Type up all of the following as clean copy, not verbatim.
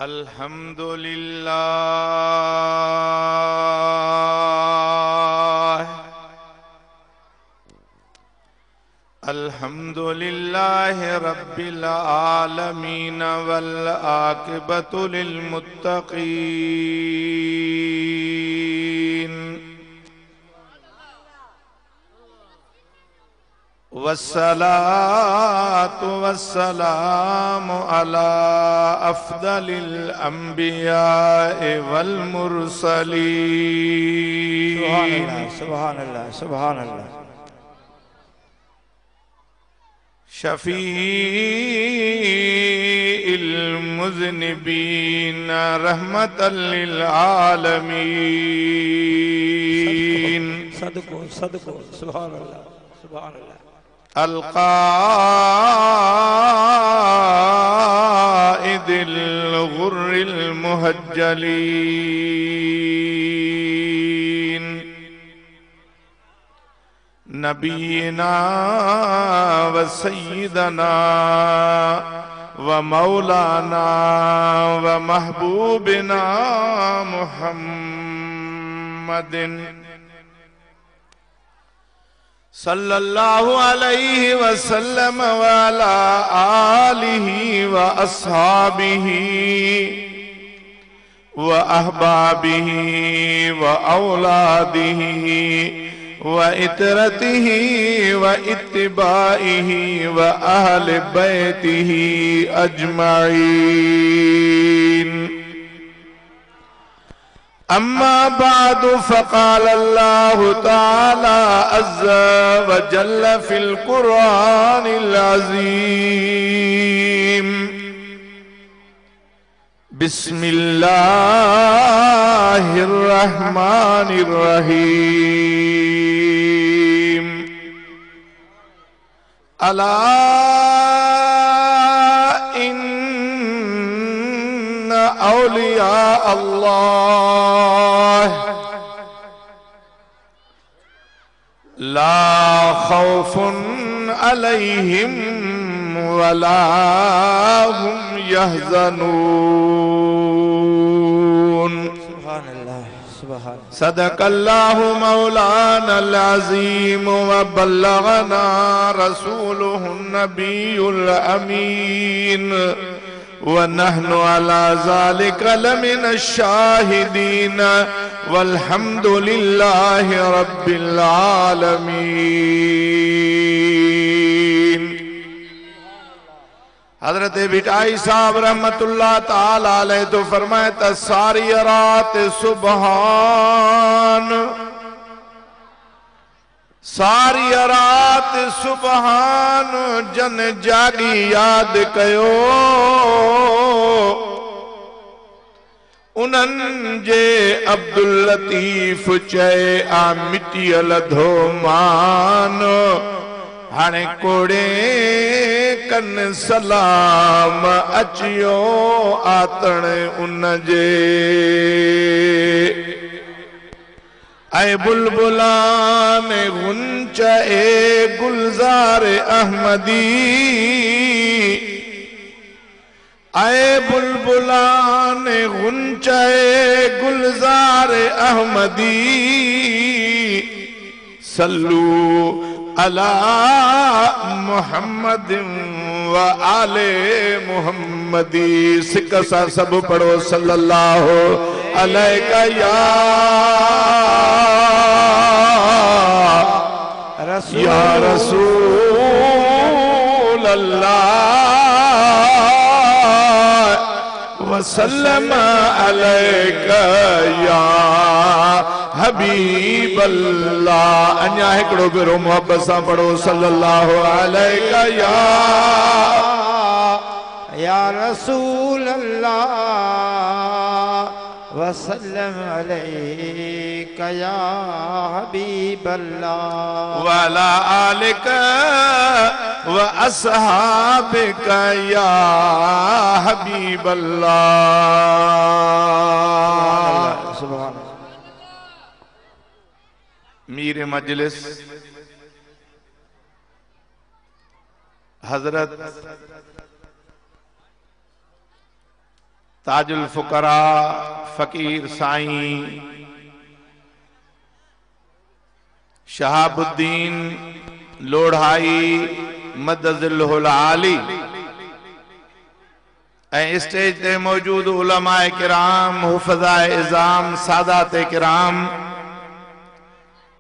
अल्हम्दुलिल्लाह अल्हम्दुलिल्लाह रब्बिल आलमीन वल आक़िबतु लिल मुत्तक़ीन वस्सलातु वस्सलामु अला अफ़्ज़लिल अंबियाए वल मुरसलीन। सुभान अल्लाह सुभान अल्लाह। शफ़ीइल मुज़निबीन रहमतल लिल आलमीन। सदको सदको सुभान अल्लाह सुभान अल्लाह। अल-क़ाइदिल गुर्रिल मुहज्जलीन नबीना व सय्यदना व मौलाना व महबूबना मुहम्मदिन सल्लल्लाहु अलैहि वसल्लम व अला आलिहि व अस्हाबिहि व अहबाबिहि व औलादिहि व इतरतिहि व इत्तिबाइहि व अहले बैतिहि अजमाइन। अम्मा बादु फ़क़ाल अल्लाहु ताला अज़्ज़ा व जल्ल फ़िल क़ुरआनिल अज़ीम। बिस्मिल्लाहिर रहमानिर रहीम। अला औलिया अल्लाह ला खौफुन अलैहिम वला हुम यहज़नून। सुभान अल्लाह सुभान। सदक़ल्लाहु मौलानल अज़ीम व बल्लगना रसूलुहुन नबियुल अमीन व नहनु अला ज़ालिका लमिनश शाहिदीन वल्हम्दुलिल्लाहि रब्बिल आलमीन। हज़रत बिटाई साहब रहमतुल्लाह ताला अलैह तो फरमाए था सारी रात सुबहान सारी रात सुबहान जन जागी याद कयो उन्हनि जे अब्दुल लतीफ चए आ मिटीअ लधो मान हाणे कोड़े कन सलाम अचियो आतण उन जे ऐ बुलबुलान गुंच ए गुलजार अहमदी ऐ बुलबुलान गुंच ए गुलजार अहमदी सल्लू अला मुहम्मद व आले मुहम्मदी। सिक सा सब पढ़ो सल्लल्लाहु अलैका या रसूल अल्लाह वसल्लम अलैका या हबीब अल्लाह। अन्या हिकड़ो भेरो मोहब्बत सां पढ़ो सल्लल्लाहु अलैका या रसूल अल्लाह वसल्लम अलैका या हबीब अल्लाह वाला आलिका व अस्हाबिका या हबीब अल्लाह। सुभान। मीर मजलिस हजरत ताजुल फुकरा फकीर साईं शहाबुद्दीन लोढ़ाई मदज़िल्हुल आली ऐं स्टेज ते मौजूद उलमाए किराम हुफ़ज़ाए इज़ाम सादाते किराम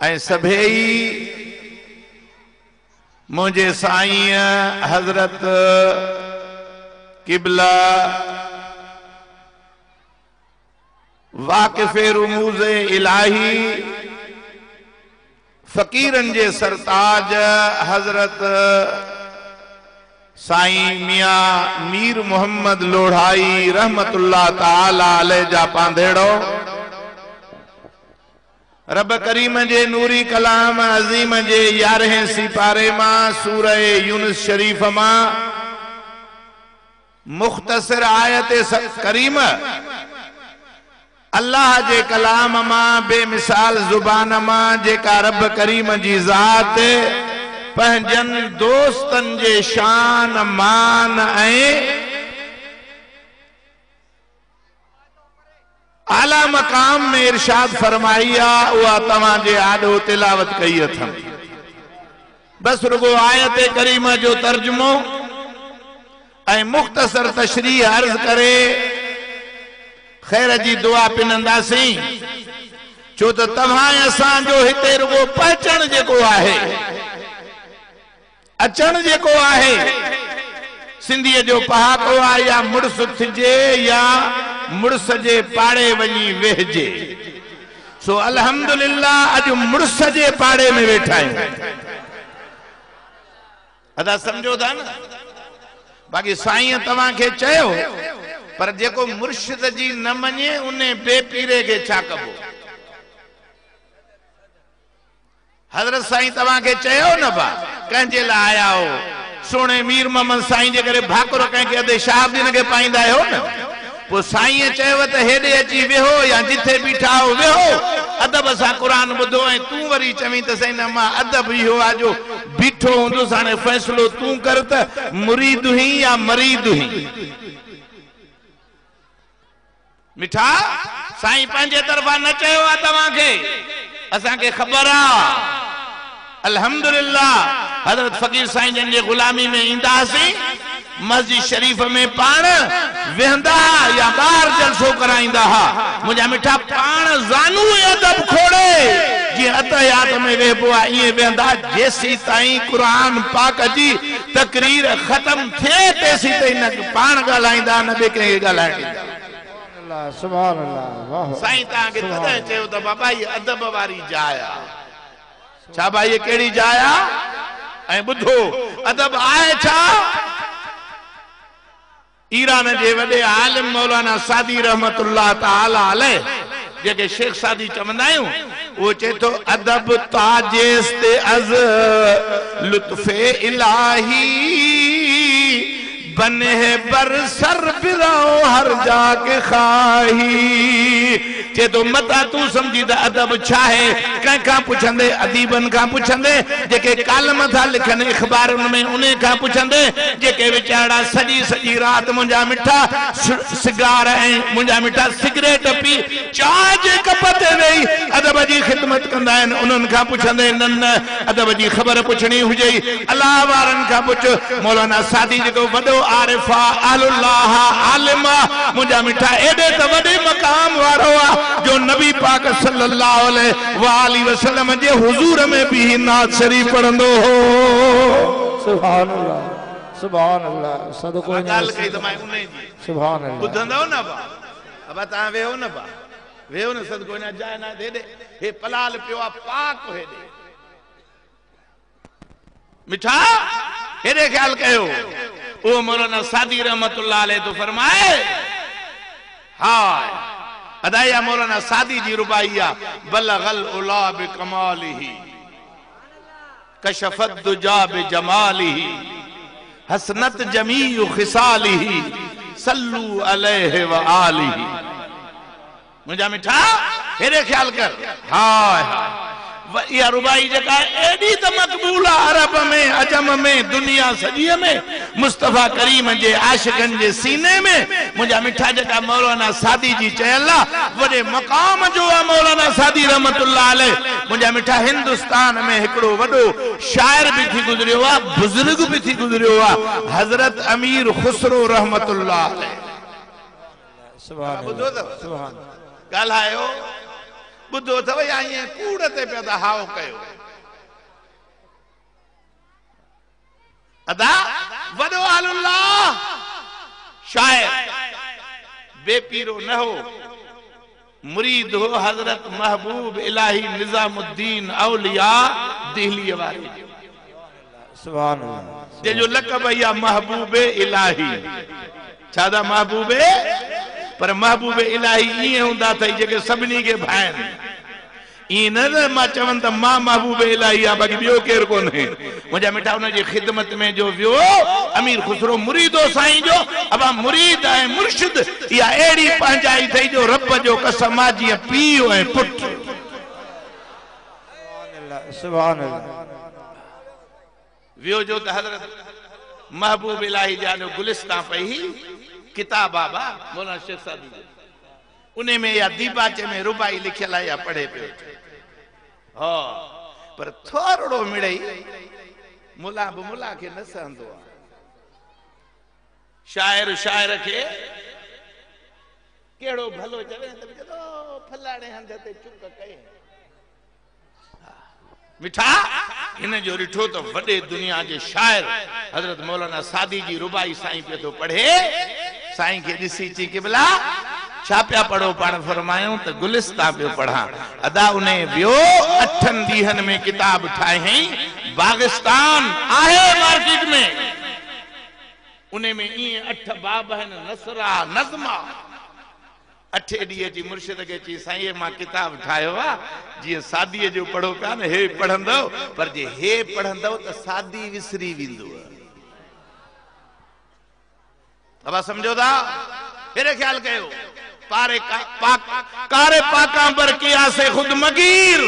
ऐं सभेई मुझे साईं हजरत किबला वाकिफ़े रुमूज़े इलाही फकीरन जे सरताज हजरत साईं मियां मीर मोहम्मद लोढ़ाई रहमतुल्लाह ताला अलैह जा पांधेड़ो रब करीम जे नूरी कलाम अजीम जे 11हें सिपारे मां सूरह यूनुस शरीफ मां मुख्तसर आयत करीम अल्लाह जे कलाम मां बेमिसाल जुबान मां जेका रब करीम जी ज़ात पंहिंजन दोस्तन जे शान मान ऐं आला मकाम में इरशाद फरमाई आ उहा तव्हां जे आॾो तिलावत कई अथम। बस रुगो आयत करीम जो तर्जुमो ऐं मुख्तसर तशरीह अर्ज करे खैर जी दुआ पिनंदासीं छो त तव्हां असांजो हिते रुगो पहुचण जेको आहे अचण जेको आहे सिंधीअ जो पहाको आहे या मुड़स थिजे या मुड़स जे पाड़े वञी वेहजे। सो अल्हम्दुलिल्लाह अॼु मुड़स जे पाड़े में वेठा आहियूं। अदा समझो था न बाक़ी साईं तव्हां खे चयो पर जेको मुर्शिद जी न मञे उन बेपीरे के छा कबो। हजरत साईं तव्हां खे चयो न बा कंहिंजे लाइ आया हो सोने मीर मोहम्मद साईं जे करे भाकुर कंहिंखे अधे शहाबुद्दीन खे पाईंदा आहियो न पोइ साईं चयो त हेॾे अची वेहो या जिथे बीठा हो वेहो अदब सां क़ुरान ॿुधो ऐं तूं वरी चवीं त साईं न मां अदब इहो आहे जो बीठो हूंदुसि हाणे फ़ैसिलो तूं कर त मुरीद हुई या मरीद हुई। मिठा साईं पंहिंजे तरफ़ां न चयो आहे तव्हांखे असांखे ख़बर आहे। अल्हम्दुलिल्लाह हजरत फकीर साईं जन जे गुलामी में ईंदासीं मस्जिद शरीफ में पाण वेहंदा या ॿार जलसो कराईंदा हा मुंहिंजा मिठा पाण ज़ानू अदब खोड़े जीअं अतहियात में वेहबो आहे ईअं वेहंदा जेसीं ताईं क़ुरान पाक जी तकरीर ख़त्म थिए तेसीं ताईं न पाण ॻाल्हाईंदा न ॿिए कंहिंखे ॻाल्हाइण ॾींदा। सुभान अल्लाह साईं तव्हांखे तॾहिं चयो त बाबा हीअ अदब वारी जाइ आहे। छा भाई ये केड़ी जाया ऐं ॿुधो अदब आहे छा। ईरान जे वॾे आलिम मौलाना सादी रहमतुल्लाह ताला अलैह जेके शेख सादी चवंदा आहियूं वो चए थो अदब ताजेस ते अज लुत्फे इलाही बने बर सर बिराओ हर जाके खाही। चे तो मता तू समझी त अदब छा है कंहिंखां पुछंदे अदीबन खां पुछंदे जेके कालम था लिखनि अख़बारुनि में उन खां पुछंदे जेके वीचारा सॼी सॼी राति मुंहिंजा मिठा सिगार ऐं मुंहिंजा मिठा सिगरेट पी चाह जे कप ते वेही अदब जी ख़िदमत कंदा आहिनि उन्हनि खां पुछंदे न अदब जी ख़बर पुछणी हुजे अल्लाह वारनि खां पुछ। मौलाना सादी जेको वॾो आरिफ़ा अल्लाह आलिम मुंहिंजा मिठा एॾे त वॾे मक़ाम वारो आहे जो नबी पाक सल्लल्लाहु अलैहि वसल्लम जे हुजूर में भी नात शरीफ पढ़ंदो हो। सुभान अल्लाह सुभान अल्लाह सदको गाल कई त मां उन्हें जी सुभान अल्लाह ॿुधंदव न बा अब तव्हां वेहो न बा वेहो न सदको न जाए न हेॾे हे पलाल पियो आहे पाक हेॾे मिठा हेॾे ख्याल कयो। ओ मौलाना सादी रहमतुल्लाह अलैह तो फरमाए हाय अदाया मौलाना सादी जी रुबाइया बलगल उला बिकमालिही कशफत दुजा बिजमालिही हसनत जमीउ खिसालिही सल्लू अलैहि व आलिही। मुझा मिठा हेरे ख्याल कर हाय या रुबाई जका एडी त मकबूल अरब में अजम में दुनिया सजी में मुस्तफा करीम जे आशिकन जे सीने में मुझा मिठा जका मौलाना सादी जी चयला वडे मकाम जो मौलाना सादी रहमतुल्लाह अलैह मुझा मिठा हिंदुस्तान में एकड़ो वडो शायर भी थी गुजरियो आ बुजुर्ग भी थी गुजरियो आ हजरत अमीर खुसरो रहमतुल्लाह अलैह सुभान अल्लाह सुभान गालायो बुद्धो थव या ये कूड़ ते पे हाव कयो अदा वडो अल्लाह शायर बेपीरो न हो मुरीद हो हजरत महबूब इलाही निजामुद्दीन औलिया दिल्ली वाले सुभान अल्लाह जे जो लक़ब या महबूब इलाही छादा महबूब पर महबूब इलाही ये हुंदा थई जेके सबनी के भाइन ई न मा चवन त मां महबूब इलाही आ बाकी बियो केर कोन है मुझा मिठा उन जी खिदमत में जो वियो अमीर खुसरो मुरीदो साईं जो अबा मुरीद है मुर्शिद या एड़ी पंजाई थई जो रब जो कसम आ जी पीओ है पुट सुभान अल्लाह वियो जो त हजरत महबूब इलाही जानो गुलिस्तान पई किताब बाबा मौलाना शेख सादी उन्हें में या दीबाचे में रुबाई लिखियल है या पढ़े पे हाँ पर थोड़ो मिड़ई मुला मुला के न सहंदो शायर शायर के केड़ो भलो चवे त जदो फलाणे हंधते चुक कए मिठा इन जो रिठो तो वडे दुनिया के शायर हजरत मौलाना सादी जी रुबाई साईं पे तो पढ़े साईं के दिसी ची किबला छापिया पढ़ो पाण फरमायो तो गुलिस्तान पे पढ़ा अदा उन्हें वियो 8 दीहन में किताब ठाए हैं बागिस्तान आहे मार्केट में उन्हें में ये 8 बाब है नसरा नज़मा 8 डी जी मुर्शिद के ची साईं मां किताब ठायो आ जी सादी जो पढ़ो पिया न हे पढ़ंदो पर जे हे पढ़ंदो तो सादी विसरी विंदो अब समझो दा फिर ख्याल कयो पारे कारे पाका पर किया से खुद मगीर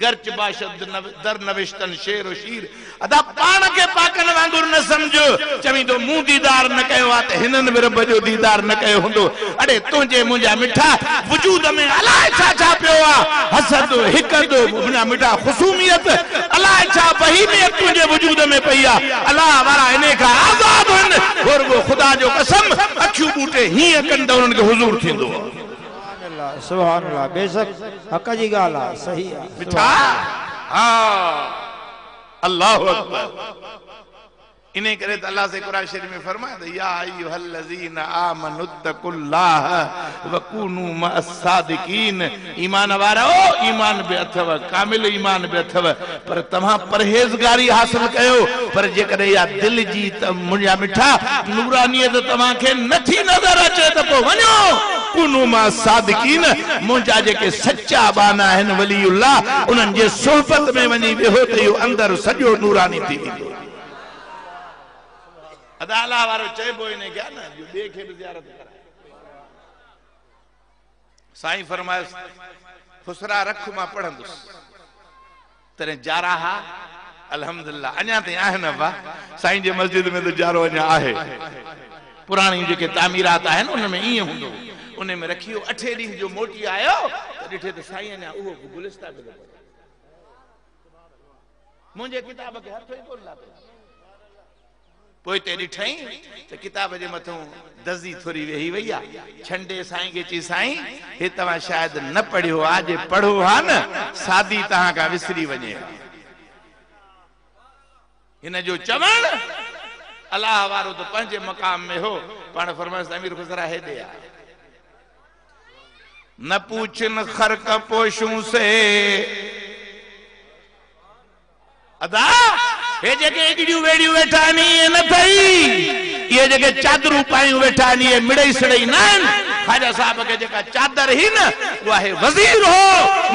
गर्च बाशद दर नविश्तन शेर और शीर अदा पान के पाकन वांगुर न समझो चवी तो मुंह दीदार न कयो आ ते हिनन में रब जो दीदार न कयो हुंदो अड़े तुझे मुंजा मिठा वजूद में अलाए छा छा पियो आ हसद हिकद मुंजा मिठा खुसूमियत अलाए छा बहीमियत तुझे वजूद में पईया अल्लाह वाला इने का आजाद हुन और वो खुदा जो कसम अखियूं बूटे ही कंद उनन के हुजूर थिंदो सुभान अल्लाह बेशक हक जी गाल आ सही है मिठा हां अल्लाहु अकबर इन्हें करे तो अल्लाह से कुरान शरीफ में फरमाया था या अय्युहल्लज़ीना आमनुत्तकुल्लाह वकुनू मअस्सादिकीन ईमान वारो ईमान बे अथव कामिल ईमान बे अथव पर तमा परहेजगारी हासिल कयो पर जे करे या दिल जी त मुंजा मिठा नूरानियत तमा के नथी नजर अचे त पो वणो कुनू मअस्सादिकीन मुंजा जे के सच्चा बाना हन वलीउल्लाह उनन जे सोहबत में वनी वेहो त यो अंदर सजो नूरानी थी वेंदो अदाला वारो चेबो इने क्या ना जो देखे भी ज़ियारत कराए साईं फरमाए खुसरा रख मां पढ़ंदुस तरे जाराहा अल्हम्दुलिल्लाह अञा ते आहिन बा साईं जे मस्जिद में तो जारो अञा आहे पुरानी जेके तामीरात आहिन उन में ई हुंदो उन में रखियो 8 ॾींहं जो मोटी आयो त ॾिठे त साईं अञा उहो गुलिस्ता पे मुंहिंजे किताब के हथ ई कोन लातो पोइ ते ॾिठई त किताब जे मथों दज़ी थोरी वेही वई आ छंडे साईं के ची साईं हे तव्हां शायद न पढ़ियो आ जे पढ़ो हा न सादी तहां का विसरी वञे इन जो चवण अल्लाह वारो तो पंहिंजे मकाम में हो पाण फरमाइस अमीर खुसरा हे दे न पूछन खरक पोशूं से अदा हे जेके एडियो वेडियो वेठा नी न थई ये जेके चादरू पायूं वेठा नी मिड़ई सड़ई न ख्वाजा साहब के जेका चादर ही न वो है वजीर हो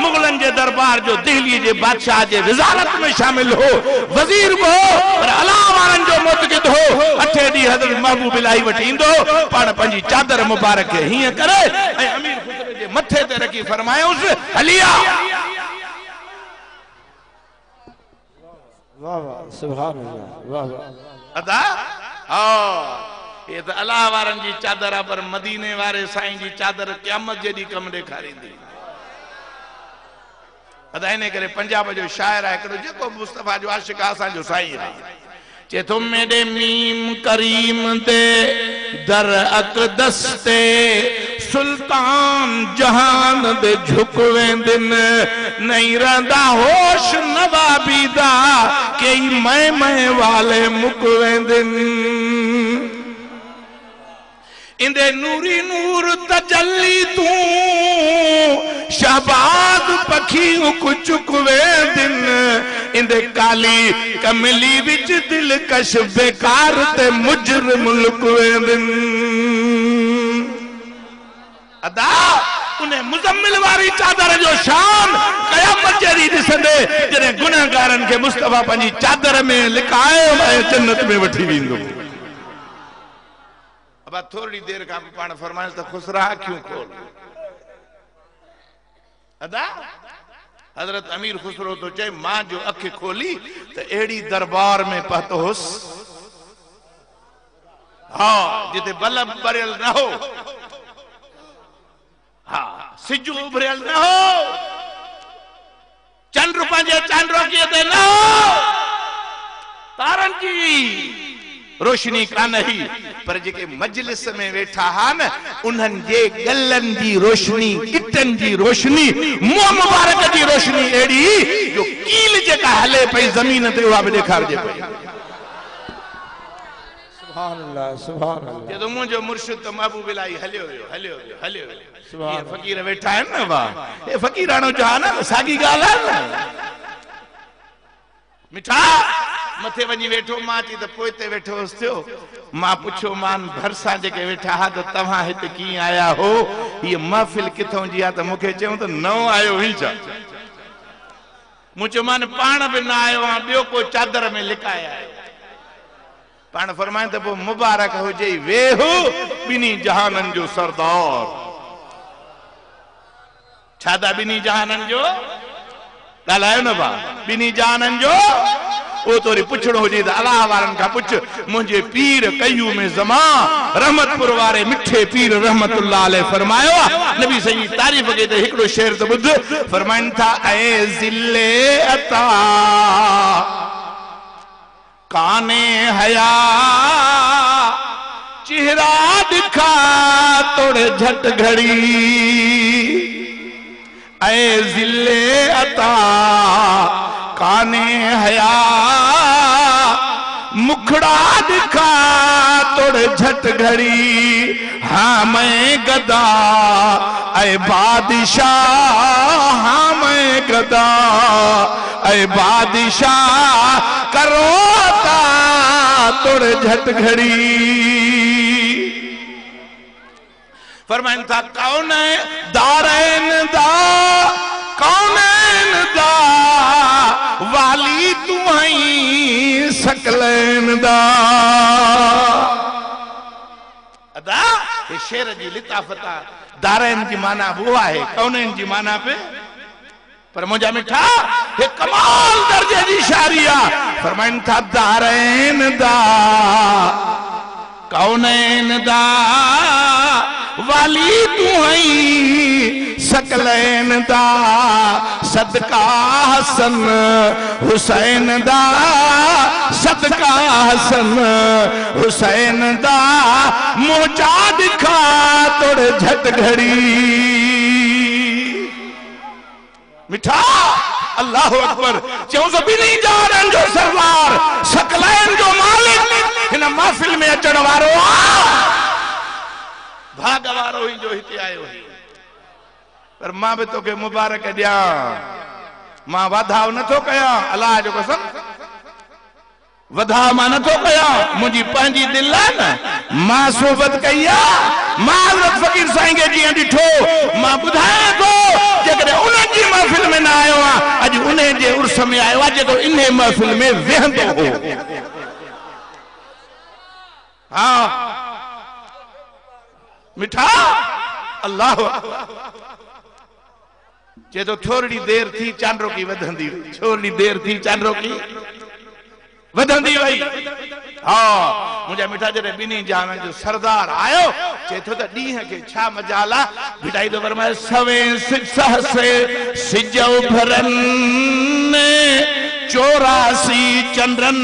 मुगलन जे दरबार जो दिल्ली जे बादशाह जे वजारत में शामिल हो वजीर हो पर अल्लाह वारन जो मुतकिद हो 8 ॾींहं हज़रत महबूब इलाही वठी ईंदो पाण पंहिंजी चादर मुबारक हीअं करे ऐं अमीर खुसरो जे मथे ते रखी फरमायोसि हलिया वाह वाह सुभान अल्लाह वाह वाह अदा ये तो अल्लाह वारन जी चादर आहे पर मदीने वारे साईं जी चादर क़यामत जेडी कम ॾेखारींदी अदा इन करे पंजाब जो शाइर आहे हिकिड़ो जेको मुस्तफा जो आशिक़ आहे असांजो साईं आहे चे तो मेरे मीम करीम दे दर अक़दस ते सुल्तान जहान दे झुकवे दिन नहीं रहंदा होश नवाबी दा कई मैं वाले मुकवे दिन इंदे नूरी नूर तजल्ली तू शहबाज पखी को चुकवे दिन इंदे काली कमली विच दिलकश बेकार ते मुजरिम लुकवे दिन अदा उन्हें मुजम्मिल वारी चादर जो शान क़यामत जेरी दिसंदे जने गुनाहगारन के मुस्तफा पंजी चादर में लिकाए मैं जन्नत में वठी विंदो अब थोड़ी देर का पाण फरमाइश तो खुसरा क्यों खोल अदा हजरत अमीर खुसरो तो चाहे मां जो अख खोली तो एड़ी दरबार में पहतो हुस हाँ जिते बल्ब भरियल न हो हाँ सिजु उभरियल न हो चंड पंहिंजे चंड रोकीअ ते न हो तारन जी रोशनी कान ही पर जेके मजलिस में वेठा हा न उन्हनि जे गलन जी रोशनी इटन जी रोशनी मुंह मुबारक जी रोशनी एड़ी जो कील जेका हले पई जमीन ते उहा भी ॾेखारजे पई सुभान अल्लाह सुभान अल्लाह जे तो मुंहिंजो मुर्शिद तो महबूब इलाही हलियो वियो ये फकीर वेठा आहिनि न वाह ये फकीराणो जो आहे न साॻी ॻाल्हि आहे न मिठा मथे वञी वेठो मां थी तो पोइते वेठो हुअसि थियो मां पुछो मान भरसा जेके वेठा हा तो तव्हां हिते कीअं आया हो ये महफ़िल किथों जी आहे त मूंखे चयूं त नओं आयो हुई छा मूं चयो मान पाण बि न आयो आहियां ॿियो को चादर में लिकाए आयो पाण फरमाए त पोइ मुबारक हुजे वेहो ॿिन्ही जहाननि जो सरदार छा था ॿिन्ही जहाननि जो ॻाल्हायो न भाउ ॿिन्ही जहाननि जो वो तोरी पुछड़ो हुजे त अलाह वारन का पुछ मुझे पीर कयू में जमा रहमतपुर वारे मिठे पीर रहमतुल्लाह अलैह फरमायो नबी सही तारीफ के ते हिकड़ो शेर तो बुध फरमाइन था ए जिले अता काने हया चेहरा दिखा तोड़े झट घड़ी ए जिले अता काने हया मुखड़ा दिखा तोड़े झट घड़ी हाँ मैं गदा ऐ बादशाह हाँ मैं गदा ऐ बादशाह करो ता तोड़े झट घड़ी फरमान था कौन है दारैन दा कौन दा वाली तुम्हारी सकलैन दा अदा ये शेर जी लिताफता दारैन जी माना वो है कौनैन जी माना पे पर मुझा मिठा ये कमाल दर्जे जी शारिया फरमाइन था दारैन दा कौनैन दा वाली तुम्हारी सकलैन दा सदका हसन हुसैन दा सदका हसन हुसैन दा मोचा दिखा तोड़े झट घड़ी मिठा अल्लाह अकबर चऊं तो भी नहीं जा रहे जो सरदार सकलैन जो मालिक इन महफिल में अचण वारो भाग वारो ही जो हिते आयो पर मां भी तो के मुबारक दिया मां वाधाव न तो कया अल्लाह जो कसम वधाव मां न तो कया मुझी पंहिंजी दिल है न मां सोबत कया मां हज़रत फकीर साईं के जी डिठो मां बुधाए को जेकर उन जी महफिल में ना आयो आज उन्हें जे उर्स में आयो आज तो इन्हें महफिल में वेहंदो हो हाँ मिठा अल्लाह जे तो थोड़ी देर थी चांड्रो की वधंदी थोड़ी देर थी चांड्रो की वधंदी वई। हाँ मुझे मिठा जॾहिं ॿिन्ही जहान जो सरदार आयो चए थो त ॾींहं खे छा मजाल आहे। भिटाई तो फरमाए सवे सहसे सिज उभरन 84 चंद्रन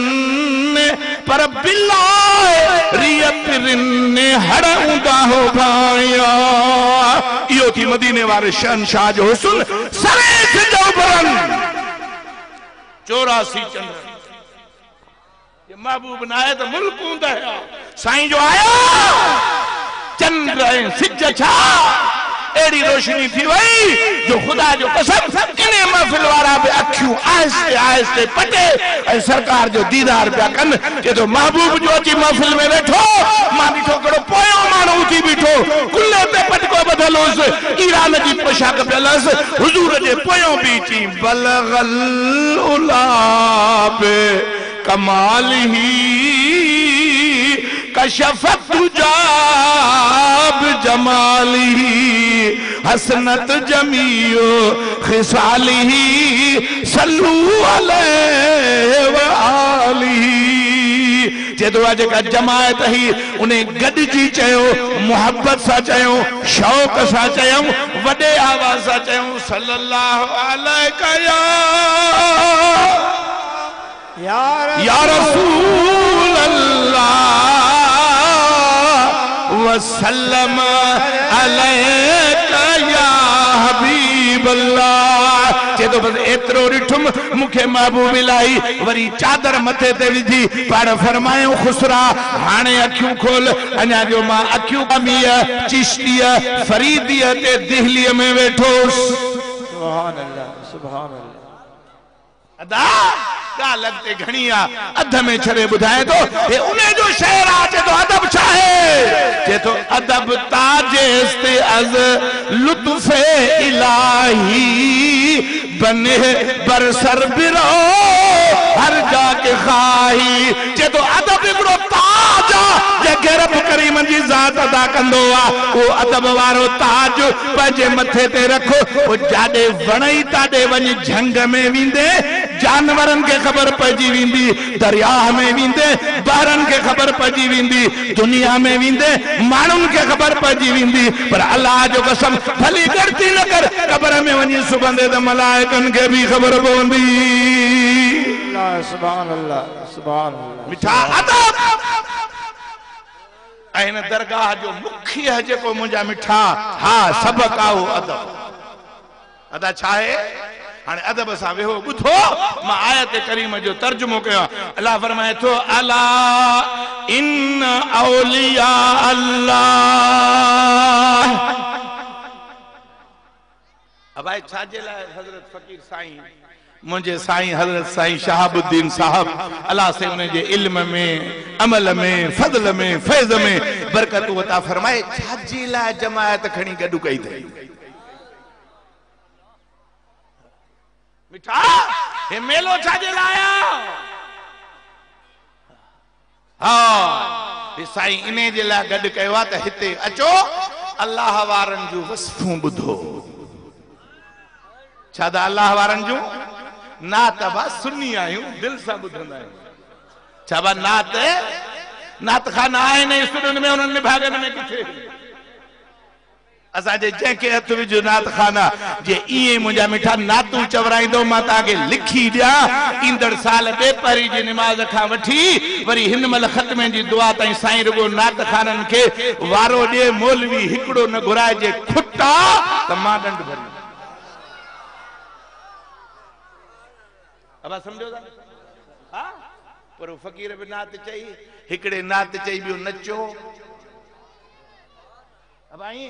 पर बिलाए रियतिन हड़ऊंदा हो भाया। इहो थी मदीने वारे शहनशाह जो हुस्न। सवे सिज उभरन 84 चंद्रन। महबूब न आए तो मुल्क हूंदा साईं जो आया चंद्र सिज छा एड़ी रोशनी थी वई जो खुदा जो कसम इने महफिल वारा भी अखियूं आहिस्ते आहिस्ते पटे ऐं सरकार जो दीदार पिया कनि। जे तो महबूब जो अची महफिल में वेठो मां ॾिठो कहिड़ो पोयों माण्हू उथी बीठो कुल्ले ते पटको ॿधल हुअसि ईरान जी पोशाक पियल हुअसि हुज़ूर जे पोयों बि अची बलगल उलाब कमाल ही कशफत तुजाब जमाली हसनत जमीओ खिसाली सल्लू अलैहि व आलिही। जेतो जेका जमायत ही उन्हें गॾिजी चयो मोहब्बत सां चयो शौक़ सां चयो वॾे आवाज़ सां चयो सल्लल्लाहु अलैहि या रसूल अल्लाह वसल्लम अलैका या हबीब अल्लाह। चेतो बस एतिरो ॾिठुम मूंखे महबूब इलाही वरी चादर मथे ते विझी पाण फरमायो खुसरा हाणे अखियूं खोल अञा जो मां अखियूं कमीअ चिश्तीअ फरीदीअ ते दिल्लीअ में वेठोसि। सुभान अल्लाह सुभान अल्लाह। अदा ॻाल्हि अॻिते घणी आहे अध में छॾे ॿुधाए थो हे उन जो शहर आहे। चए थो अदब छा आहे। चए थो अदब ताजेस्ते अज़ लुत्फ़े इलाही बने बरसर बिरो हर जाके खाही। चए थो अदब हिकिड़ो ताज आहे जंहिंखे रब करीम जी ज़ात अदा कंदो आहे। उहो अदब वारो ताज पंहिंजे मथे ते रखो पोइ जाॾे वणई ताॾे वञी झंग में वेंदे जानवरन के खबर पजी विंदी दरिया में विंदे बहरन के खबर पजी विंदी दुनिया में विंदे मानुन के खबर पजी विंदी पर अल्लाह जो कसम भली गलती न कर कब्र में वनी सुबंदे त मलाइकन के भी खबर पवंदी। सुभान अल्लाह सुभान अल्लाह। मिठा अदब ऐं दरगाह जो मुखिया जेको मुंहिंजा मिठा हा सबक आओ अदब अदा छा आहे। हाँ अदब सां वेहो ॿुधो मां आयत करीम जो तर्जुमो कयो। अल्लाह फरमाए थो अला इन औलिया अल्लाह। अब भाई छाजे लाइ हजरत फकीर साईं मुझे साईं हजरत साईं शहाबुद्दीन साहब अल्लाह से उन्हें जे इल्म में अमल में फजल में फैज़ में बरकत अता फरमाए छाजे लाइ जमायत खणी गॾु कई अथई। मिठा हे मेलो छाजे लाया। हाँ साईं इने जे लाइ गॾु कयो आहे त हिते अचो अल्लाह वारनि जूं वसफूं ॿुधो। छा त अल्लाह वारनि जूं नात बा सुन्नी आहियूं दिलि सां ॿुधंदा आहियूं। छा बा नात खाना आहिनि स्टूडियो में उन्हनि भागनि में किथे असांजे जंहिंखे हथ विझो नात खाना जे इएं मुंहिंजा मिठा नातूं चवराईंदो मां तव्हांखे लिखी ॾियां ईंदड़ साल ॿेपहरी जी निमाज़ खां वठी वरी हिन महिल ख़त्मे जी दुआ ताईं साईं रुगो नात खाननि खे वारो ॾिए मौलवी हिकिड़ो न घुराइजे खुटा त मां ॾंड भरी। अब समझो था हाँ पर फकीर भी नात चई हिकड़े नात चई बियो नचो। अब आई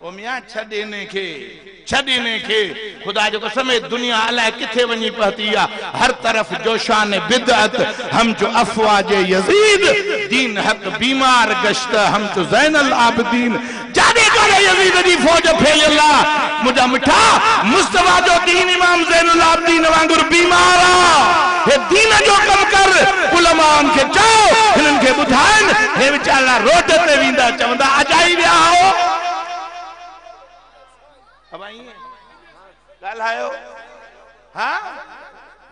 ओ मियां छॾने के खुदा जो कसम दुनिया अलाए किथे वनी पहुती है हर तरफ जोशान बिदअत हम जो अफवाज यजीद दीन हक बीमार गश्त हम तो ज़ैनल आबिदीन जाने करे यजीद दी फौज फैलला मुझा मिठा मुस्तफा जो दीन इमाम ज़ैनुल आबिदीन वांगुर बीमार हे दीन जो कम कर उलमान के चओ हिनन के बुधाइन हे विचारा रोड ते विंदा चवंदा अजाई विया हो। अब आइए गाल आयो हाँ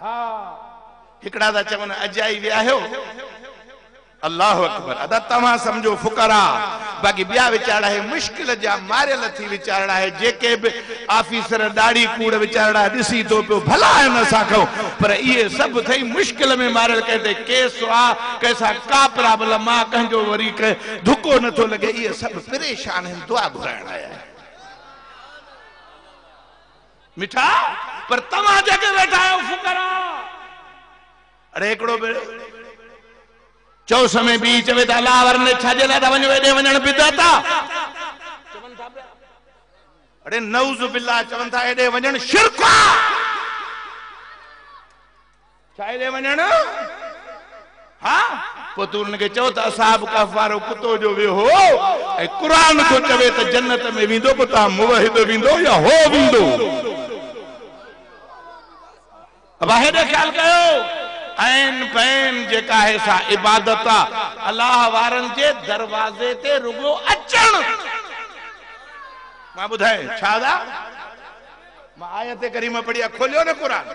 हाँ हिकड़ा दा चवन अजाई वियायो अल्लाह अकबर अदा तमा समझो फुकरा बाकी बिया विचारा है मुश्किल जा मारियल थी विचारा है जेके भी ऑफिसर दाढ़ी कूड़ विचारा दिसी तो पे भला है न साखो पर ये सब थई मुश्किल में मारियल कहते केस आ कैसा का प्रॉब्लम आ कंजो वरी के धुको न तो लगे ये सब परेशान है दुआ घुराण आया मिठा पर तमा जगह बैठा है फुकरा अरे एकड़ो चौ समय भी चवे था अल्लाह वरने छाजे ला वञो एडे वञण बिदाता चवन था अरे नऊज़ बिल्लाह चवन था एडे वञण शिरक छा एडे वञण हां पुतून के चौ था साहब कफारो कुतो जो वे हो ए कुरान को चवे त जन्नत में विंदो पुता मुवहिद विंदो या हो विंदो अब हेडे ख्याल कयो ऐन पैन जेका है सा इबादत अल्लाह वारन जे दरवाजे ते रुगो अचण मां बुधाए छादा मां आयत करीमा पढ़िया खोलियो न कुरान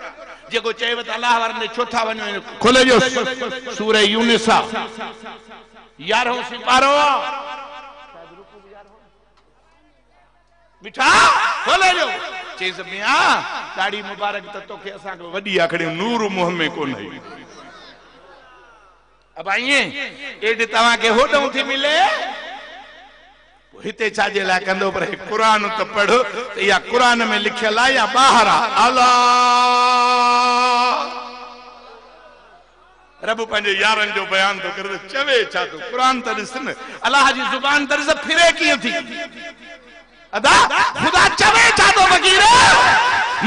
जेको चेव त अल्लाह वारन ने छोथा वनो खोले जो सूरह यूनुस 11 सिपारो मिठा खोले जो चीज मिया दाढ़ी मुबारक तो के असा को वडी आखड़ी नूर मुंह में को नहीं अब आइए एड तवा के होडो थी मिले हिते छाजे ला कंदो पर कुरान तो पढ़ो तो या कुरान में लिखियल या बाहर अल्लाह रब पंजे यारन जो बयान तो कर चवे छा तो कुरान त ॾिस न अल्लाह जी जुबान तर्ज फिरे किए थी अदा खुदा चवे छा तो वकील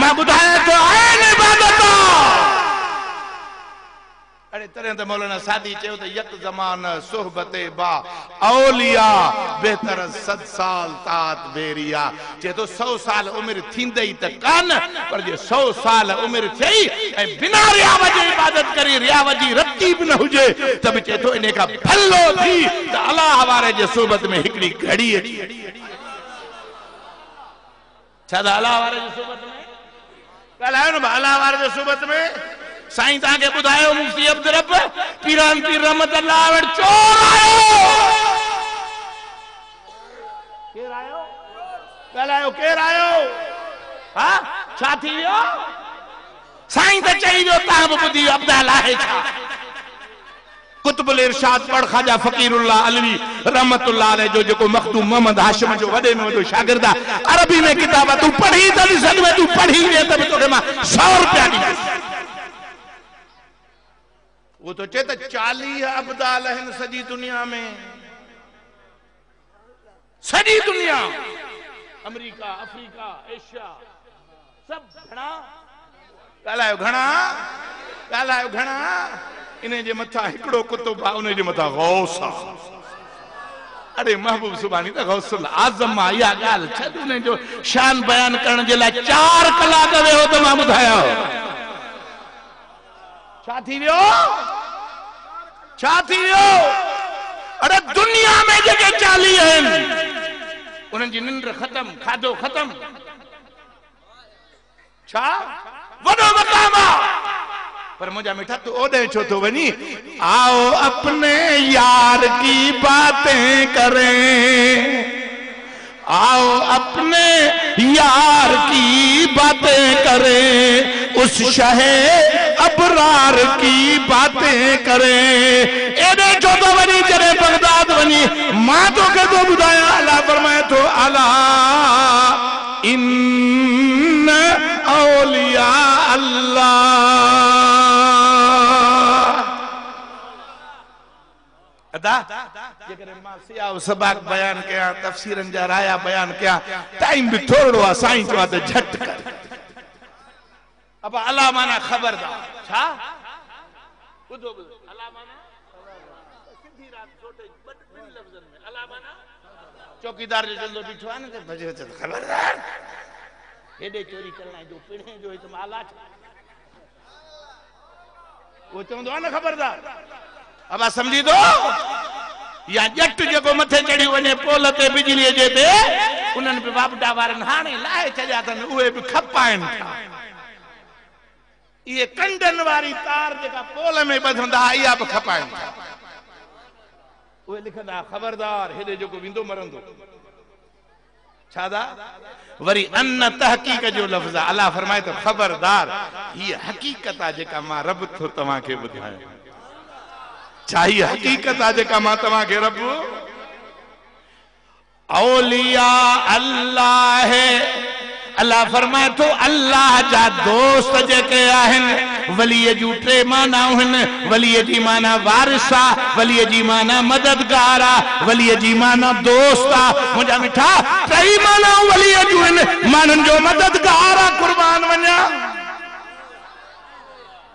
मां बुधाया तो आइन इबादत अरे तरह तो मौलाना सादी चयो तो यक जमान सोहबते बा औलिया बेहतर 7 साल तात बेरिया जे तो 100 साल उम्र थींदई त कान पर जे 100 साल उम्र थई ए बिना रियाव जी इबादत करी रियाव जी रत्ती भी न हुजे तब चे तो इने का भलो थी त अल्लाह वारे जे सोबत में हिकड़ी घड़ी छादा अल्लाह वारे जे सोबत में कलायो न अल्लाह वारे जे सोबत में साईं ता के बुधायो मुफ्ती अब्दुल रब पीरान पीर रहमत अल्लाह वर चोर आयो केर आयो हां छा थी वियो साईं त चई जो ता बुधी अब्दुल है छा कुतुबुल इरशाद पढ़ खाजा फकीरुल्लाह अलवी रहमतुल्लाह अलैह जो जो मखदूम मोहम्मद हाशिम जो वडे में वडो शागिर्द अरबी में किताब तू पढ़ी त सद तू पढ़ी ले त तोखे मां 100 रुपया दी वो तो चेत 40 अब्दाल हैं सजी दुनिया में सजी दुनिया अमेरिका अफ्रीका एशिया सब ॻाल्हायो घणा इन्हें जे मथा हिकड़ो कुतुब आ उन्हें जे मथा गौस आ अरे महबूब सुभानी त गौसुल आजम आ या गाल छद उन्हें जो शान बयान करण जे ला 4 कलाक वेहो त मां बुधाया छा थी वियो अरे दुनिया में जेके 40 हैं उन्हनि जी निंड खत्म खाधो खत्म छा वडो मकाम पर मुझा मिठा तू ओडे छो तो वनी आओ अपने यार की बातें करें आओ अपने यार की बातें करें उस शहे अबरार की बातें करें एडे छो तो वनी जरे बगदाद वनी मां तो के तो बुधाया अल्लाह फरमाए तो अला इन औलिया अल्लाह अदा जेकर मां सियाव सबाक बयान किया तफसीरन जा राया बयान किया टाइम भी थोड़ो आ साईं चवा त झट कर अब अल्लाह माना खबरदार छा बुधो अल्लाह माना सिधी रात छोटे बड़ लफ्जन में अल्लाह माना चौकीदार जो जल्दो बिठो आ न बजे त खबरदार हेडे चोरी करना जो पिणे जो तुम आला वो चवंदो आ न खबरदार अब समझी दो या जट जो मथे चढ़ी वने पोल ते बिजली जे ते उन्हनि भी बाबडा वारन हाने लाए चया तन उहे भी खपाइन था ये कंडन वारी तार जेका पोल में बधंदा इया बि खपाइनि था। उहे लिखंदा ख़बरदार हेॾे जेको विंदो मरंदो। छादा वरी अन तहकीक जो लफ़्ज़ आहे। अल्लाह फरमाए तो ख़बरदार हीअ हक़ीक़त आहे जेका मां रब थो तव्हांखे ॿुधायां। छा हीअ हक़ीक़त आहे जेका मां तव्हांखे रब औलिया अल्लाह है। अल्लाह फरमाए तो अल्लाह जा दोस्त जेके आहिनि वलीअ जूं टे माना आहिनि। वलीअ जी माना वारिस आहे, वलीअ जी माना मददगार आहे, वलीअ जी माना दोस्त आहे। मुंहिंजा मिठा टई माना वलीअ जूं आहिनि। माण्हुनि जो मददगार आहे, कुर्बान वञा।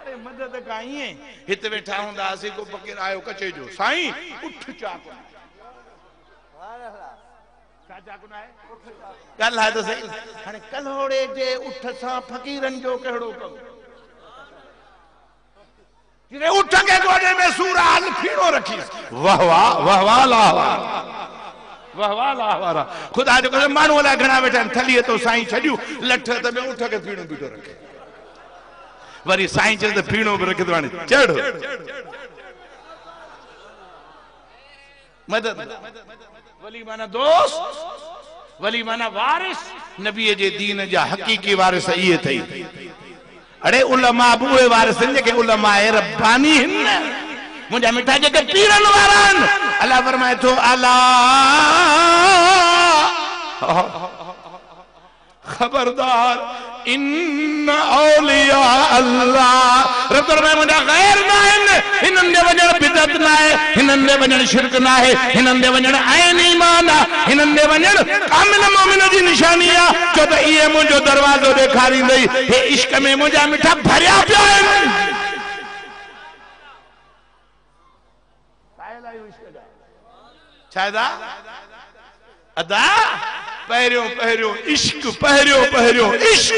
अरे मदद का ईअं हिते वेठा हूंदासीं को फ़क़ीर आयो कचे जो साईं उठ चाक गल है तो सही। हाणे कल्होड़े जे उठ सां फ़क़ीरनि जो कहिड़ो कमु? जिने उठ के गोडे में सूर हाल फीणो रखी वाह वाह वाह वाह वाह वाह वाह वाह। खुदा जो कसम माण्हू अलाए घणा वेठा आहिनि थलीअ तो साईं छॾियूं लठ त में उठ के फीणो बीठो रखे। वरी साईं चए त फीणो बि रखे तो हाणे चढ़। मदद वली माना दोस्त, वली माना वारिस। नबी जे दीन जा हकीकी वारिस इहे थई। अड़े उलमा बुए वारिस जेके उलमाए रब्बानी हिन। मुंहिंजा मिठा जेके पीरन वारा आहिनि। अल्लाह फरमाए थो अला खबरदार इन औलिया अल्लाह। रब फरमाए मुंहिंजा गैर न आहिनि। हिननि ॾे वञण बिदअत न आहे, हिननि ॾे वञण शिरक न आहे, हिननि ॾे वञण ऐन ईमान आहे, हिननि ॾे वञण कामिल मोमिन जी निशानी आहे। छो त इहे मुंहिंजो दरवाज़ो ॾेखारींदई। हे इश्क में मुंहिंजा मिठा भरिया पिया आहिनि। छादा अदा पहिरियों पहिरियों इश्क, पहिरियों पहिरियों इश्क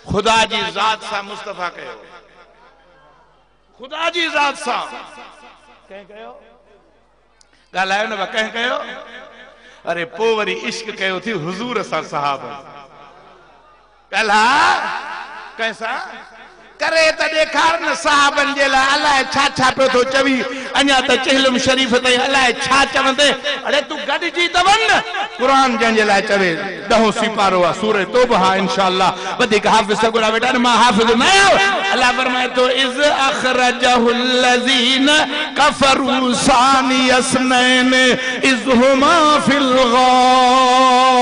खुदा जी ज़ात सां मुस्तफ़ा कयो। खुदा जी ज़ात सां कंहिं कयो? ॻाल्हायो न कंहिं कयो? अरे पोइ वरी इश्क कयो थी हुज़ूर सां सहाबा। ॻाल्हा कंहिंसां करे त ॾेखार न साहबनि जे लाइ अलाए छा छा पियो थो चवी। अञा त चिहलम शरीफ़ ताईं अलाए छा चवंदे। अरे तूं गॾिजी त वञ। क़ुरान जंहिंजे लाइ चवे 10 सिपारो आहे सूरह तौबा इंशाअल्लाह। वधीक हाफ़िज़ सगुड़ा बेटा मां हाफ़िज़ न आहियां। अल्लाह फरमाए तो इज़ अख़रजहुल लज़ीन कफ़रू सानी अस्नैन इज़ हुमा फिल ग़ार।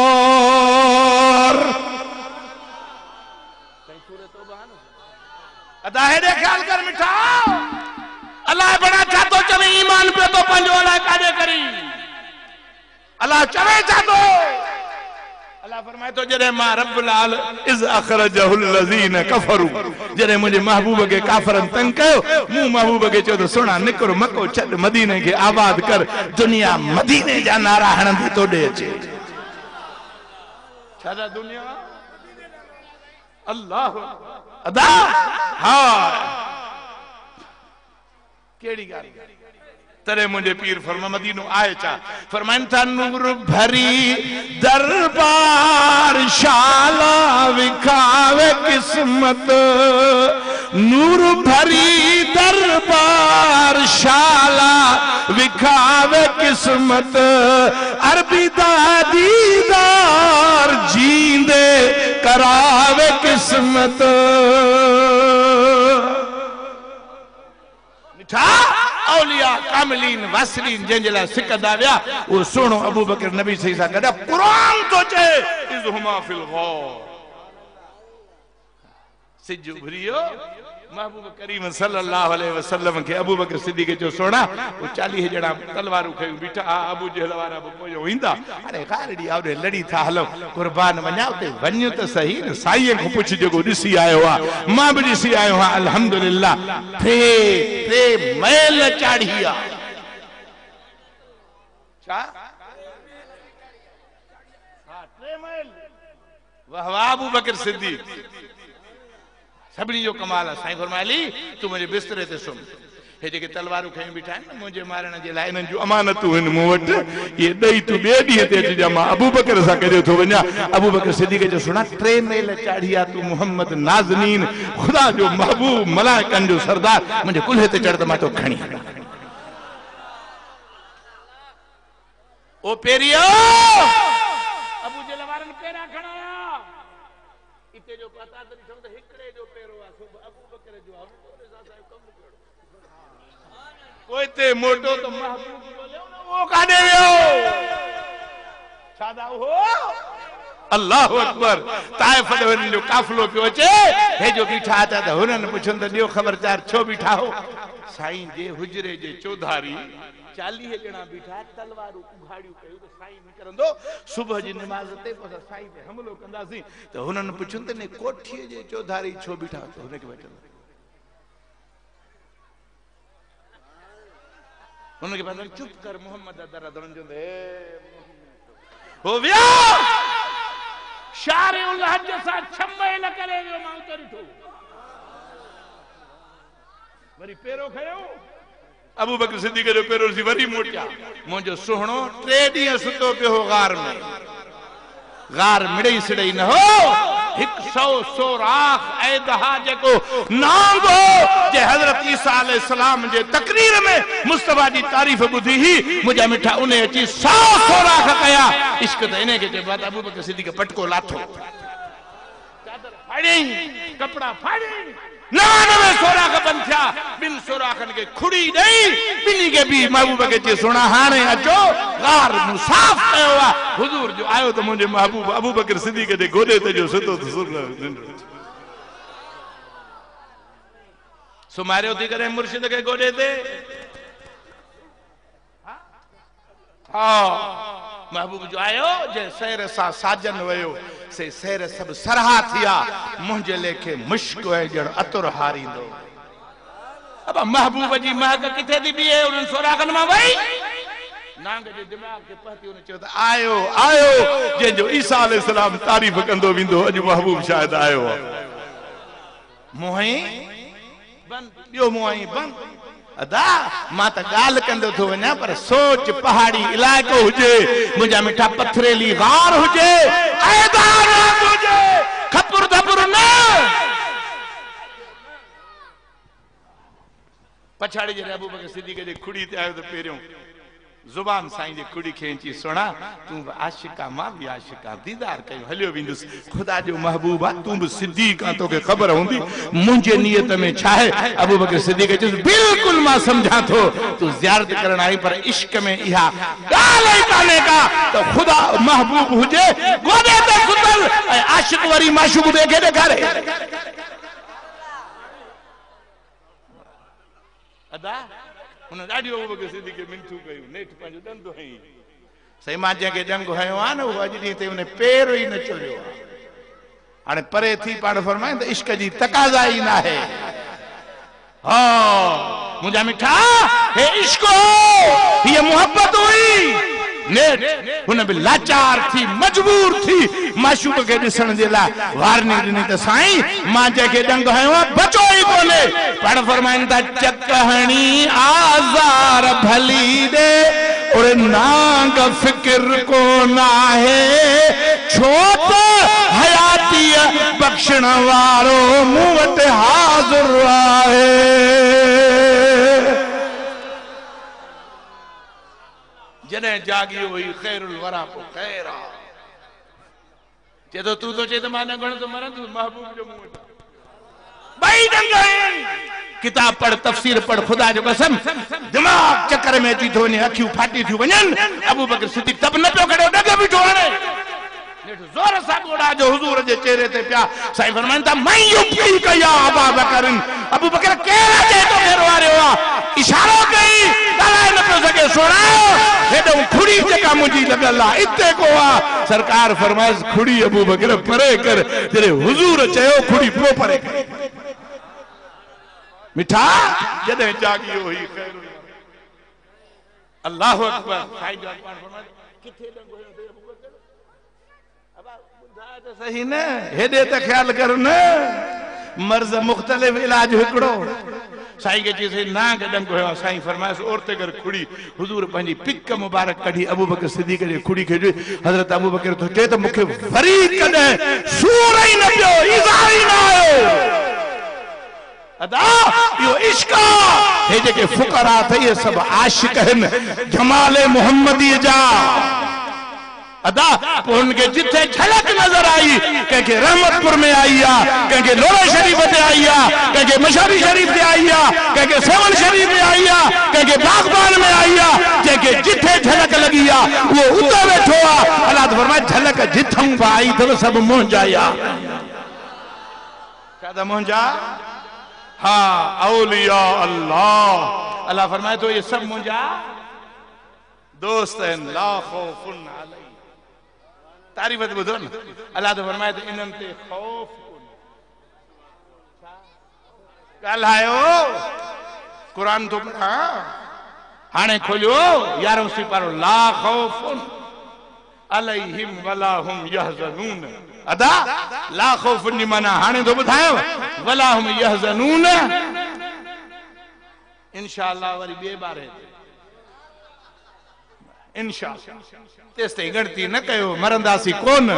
अदा हेॾे ख्याल कर मिठा। अल्लाह बड़ा चाहतो चवे ईमान पे तो पंजो अल्लाह काॾे करी। अल्लाह चवे चाहतो। अल्लाह फरमाए तो जॾहिं मां रब्बुल आल इज़ अख़रजहुल लज़ीन कफ़रू जॾहिं मुंहिंजे महबूब खे काफ़रनि तंग कयो मूं महबूब खे चयो त सुणा निकिरो मको छॾ मदीने खे आबाद कर। दुनिया मदीने जा नारा हणंदी तोॾे अचे। छा दुनिया अल्लाह अदा हाँ केड़ी गाली तरे मुझे पीर फरमा मदीनो आए चा फरमाइन था नूर भरी दरबार शाला विखावे किस्मत। नूर भरी दरबार शाला विखावे किस्मत। अरबी दा दीदार जींदे करावे किस्मत। मिठा औलिया कामिलीन वासिलीन जंहिंजे लाइ सिकंदा विया वो सुहिणो अबू बकर नबी सही सां गॾु क़ुरान तो चए इज़ हुमा फिल ग़ार। सिज उभरियो महबूब करीम सल्लल्लाहु अलैहि वसल्लम के अबू बकर सिद्दीक़ जो सोना वो 40 जणा तलवारूं खयूं बीठा अबू जहल वारा पोयो ईंदा। अरे गारड़ी आवड़े लड़ी था हलो कुर्बान वञा उते वञ त सही न साईं को पुछ जेको ॾिसी आयो आहे मां बि ॾिसी आयो आहियां अल्हम्दुलिल्लाह। टे मैल चाढ़ी आहे छा हां 3 मैल। वाह वाह अबू बकर सिद्दीक़ सभी जो कमाल है। साईं फरमाया अली तू मुझे बिस्तरे ते सुम हे जेके तलवारूं खई बीठा आहिनि न मुंहिंजे मारण जे लाइ इन्हनि जूं अमानतूं आहिनि मूं वटि ये ॾेई तूं ॿिए ॾींहं ते अचिजां मां अबू बकर सां गॾु थो वञा अबू बकर सिद्दीक़ जो सुना 3 मेल चाढ़ी आहे तूं मोहम्मद नाज़नीन ख़ुदा जो महबूब मलाइकनि जो सरदार मुंहिंजे कुल्हे ते चढ़ त मां तो खणी ओ पेरियो अबू जे वारनि पेरा खणाया इते जो पता त ॾिठो त हिकड़े जो पेरो आहे सो अबू बकर जो आहे कोई ते मोटो तो महबूब बोले वो काॾे वियो छादा हो अल्लाह अकबर ताइफ ॾे जो काफ़िलो पियो अचे हे जो बीठा था त हुननि पुछनि त ॾियो ख़बरचार छो बीठा हो साईं जे हुजरे जे चौधारी 40 ॼणा बीठा तलवारूं उघाड़ियूं कयूं त साईं निकरंदो सुबह जी नमाज़ ते पोइ साईं ते हमलो कंदासीं त हुननि पुछनि त ने कोठीअ जे चौधारी छो बीठा त हुनखे वठनि उनके बाद चुप कर मोहम्मद दरा दरन जो हो विया शारे उल हज सा छम्मे न करे जो मां उतरिठो वरी पेरो खयो अबू बकर सिद्दीक़ जो पेरो सी वरी मोटिया मुंहिंजो सुहणो 3 ॾींहं सुतो पियो हो गार मिड़ई सिड़ई न हो 100 सोराख ऐदहा जेको नांगो जे हजरत ईसा अलैहि सलाम जे तकरीर में मुस्तफा जी तारीफ बुधी ही मुझा मिठा उन्हें अची 100 सोराख कया इश्क त इने के बाद अबू बकर सिद्दीक़ पटको लाथो चादर फाड़ी कपड़ा फाड़ी 99 सोराख बंद थिया 2 सोराखन के खुड़ी दई बिनी के भी महबूब के चे सुना हाने अचो गार मुसाफ कयो आ हुजूर जो आयो तो मुझे महबूब अबू बकर सिद्दीक़ जे गोदे ते जो सुतो सुमारियो थी करे मुर्शिद के गोदे ते महबूब जो आयो जे सैर सा साजन वयो से सैर सब सरहा थिया मुंहिंजे लेखे मुश्क जड़ अतुर हारींदो अब महबूब जी महक किथे थी बीहे उन सोराखन मां वई नांग जे दिमाग के पहती उन चयो त आयो आयो जंहिंजो ईसा अलैहि सलाम तारीफ कंदो विंदो अॼु महबूब शायद आयो मोही बंद ॿियो मोही बंद अदा मां त ॻाल्हि कंदो थो वञा पर सोच पहाड़ी इलाइक़ो हुजे मुंहिंजा मिठा पथरेली गार हुजे ऐदार हुजे खपुर धपुर न पछाड़ी जे अबू बकर सिद्दीक़ जे खुड़ी ते आयो त पहिरियों जुबान साईं जे खुड़ी खेंची सुना तू आशिका मां भी आशिका दीदार कयो हलियो विंदुस खुदा जो महबूब आ तू भी सिद्दीक आ तोके खबर होंदी मुंहिंजे नियत में छा है अबू बकर सिद्दीक़ चयो बिल्कुल मां समझा थो तू ज़ियारत करण आई पर इश्क में इहा ॻाल्हि ई काने का तो खुदा महबूब हुजे गोदे ते सुतल ऐं आशिक वरी माशूक ॿिए खे ॾेखारे अदा उन ॾाढी अबू बकर सिद्दीक़ मिनथू कयूं नेठ पंहिंजो ॾंदो हई सही मां जंहिंखे ॾंग हयो आहे न उहो अॼु ॾींहं ते उन पेर ई न चोरियो आहे हाणे परे थी पाण फरमाए त इश्क जी तकाज़ा ई न आहे हा मुंहिंजा मिठा हे इश्क हीअ मोहब्बत हुई नेठ हुन बि लाचार थी मजबूर थी माशूक के ॾिसण जे लाइ वारनी ॾिनी त साईं मां जंहिंखे ॾंग हयो आहे बचो ई कोन्हे पाण फरमाइनि था चक हणी आज़ार भली दे और नांग फिक्र को ना है छो त हयाती बख्शण वारो मूं वटि हाज़िर आहे जॾहिं जागियो हुई ख़ैरुल वरा को ख़ैर आ चे तो तू तो चे तो मां न घणो तो मरंदु महबूब जो मुंह भाई ढंग किताब पढ़ तफसीर पढ़ खुदा जो कसम दिमाग चक्कर में अची थो वञे अखियूं फाटी थियूं वञनि अबू बकर सिद्दीक़ तब न पियो खड़े डग बीठो हाणे जोर सां ॻोड़ा जो हुजूर जे चेहरे ते पिया साईं फरमाइनि था मैं युबकी कया अबू बकर अबू बकर केरा जे तो घेरो वारियो आ इशारो कई ॻाल्हाए न पियो सघे सुणायो हेॾो खुड़ी जेका मुंहिंजी लॻल आहे इते को आहे सरकार फरमाइस खुड़ी अबू बकर परे कर जॾहिं हुजूर चयो खुड़ी पोइ परे कर मिठा जॾहिं जागियो हुई ख़ैर अल्लाह अकबर साईं जो पाण फरमाइस किथे ॾंग हुयो ते अबू बकर अब ॿुधाए त सही न हेॾे त ख़्याल कर न मर्ज़ मुख़्तलिफ़ इलाज हिकिड़ो साईं के चीज़ ना गडन को साईं फरमायस औरते कर खुड़ी हुजूर पंजी पिक मुबारक कढी अबू बकर सिद्दीक़ जे खुड़ी के हजरत अबू बकर तो चे तो मुखे वरी कदे सूर ही न पियो ईज़ा ही ना आयो अदा यो इश्क हे जेके फुकरा थे ये सब आशिक हैं जमाल मोहम्मदी जा अदा उनके जिथे झलक नजर आई कहीं रहमतपुर में आई कहीं लोरा शरीफ से आई कहीं मशहरी शरीफ से आई कहीं सेवन शरीफ में आई कहीं बागबान में आई जैके जिथे झलक लगी वो उतो बैठो अल्लाह फरमाए झलक जिथों आई तो सब मुंजाया क्या मुंजा हाँ औलिया अल्लाह अल्लाह फरमाए तो ये सब मुंजा दोस्त हैं ला खौफुन अलैहिम तारीफ बुधो न अल्लाह तो फरमाए तो इन्हनि ते खौफ ॻाल्हायो कुरान तो पढ़ा हाणे खोलियो 11 सिपारो ला खौफुन अलैहिम वला हुम यहज़नून अदा ला खौफुन माना हाणे तो ॿुधायो वला हुम यहज़नून इंशाअल्लाह वरी ॿिए बारे इंशाअल्लाह तेस्ते गणती न कयो मरंदासी कोन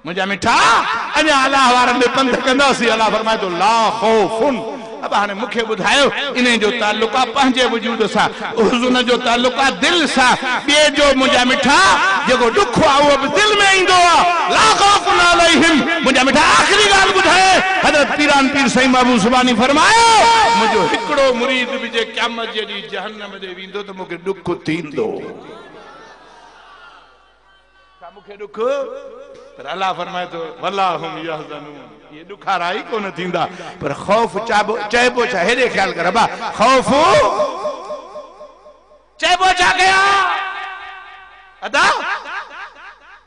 मुझा मिठा अञा अल्लाह वारनि में पंध कंदासी अल्लाह फरमाए तो ला खौफुन अब हाने मुखे बुधायो इने जो ताल्लुक आ पंहिंजे वजूद सा हुजून जो ताल्लुक आ दिल सा बे जो मुझा मिठा जेको दुख आ वो दिल में इंदो आ ला खौफुन अलैहिम मुझा मिठा आखिरी गाल बुधाए हजरत पीरान पीर सही महबूब सुबानी फरमायो मुझो हिकड़ो मुरीद भी जे क़यामत जे दी जहन्नम दे विंदो तो मुके दुख थींदो का मुखे दुख पर अल्लाह फरमाए तो वल्लाहुम यहज़नून ये दुखाराई कोन थींदा पर खौफ चइबो छा हेॾे ख्याल कर अबा खौफ चइबो छा कया अदा